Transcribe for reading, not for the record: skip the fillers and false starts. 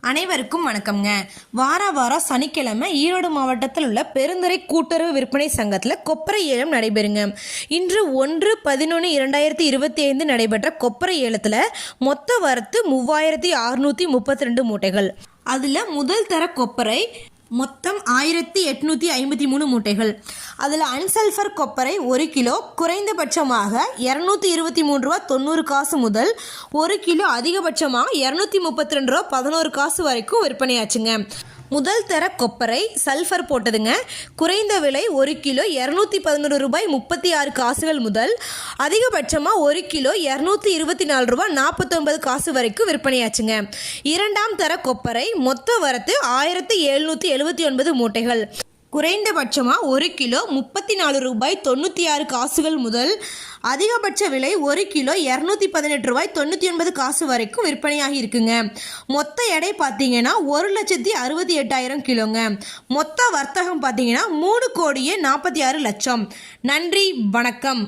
அனைவருக்கும் வணக்கம்ங்க. வாரம் சனிக்கிழமை ஈரோடு மாவட்டத்தில் உள்ள பெருந்துறை கூட்டுறவு விற்பனை சங்கத்தில் கொப்பரை ஏலம் நடைபெறுங்க. இன்று 1/11/2025 நடைபெற்ற கொப்பரை ஏலத்தில் மொத்த வரத்து 3632 மூட்டைகள். அதில் முதல் தர கொப்பரை மொத்தம் 1853 மூட்டைகள். அதில் அன்சல்ஃபர் கொப்பரை 1 கிலோ குறைந்தபட்சமாக 223 ரூபா 90 காசு முதல் 1 கிலோ அதிகபட்சமாக 232 ரூபா 11 காசு வரைக்கும் விற்பனையாச்சுங்க. முதல் தர கொப்பரை சல்ஃபர் போட்டதுங்க. குறைந்த விலை 1 கிலோ 211 ரூபாய் 36 காசுகள் முதல் அதிகபட்சமாக 1 கிலோ 224 ரூபாய் 49 காசு வரைக்கும் விற்பனையாச்சுங்க. இரண்டாம் தர கொப்பரை மொத்த வரத்து 1779 மூட்டைகள். குறைந்தபட்சமாக 1 கிலோ 34 ரூபாய் 96 காசுகள் முதல் அதிகபட்ச விலை 1 கிலோ 218 ரூபாய் 99 காசு வரைக்கும் விற்பனையாகி இருக்குங்க. மொத்த எடை பார்த்தீங்கன்னா 1,68,000 கிலோங்க. மொத்த வர்த்தகம் பார்த்தீங்கன்னா 3,46,00,000. நன்றி, வணக்கம்.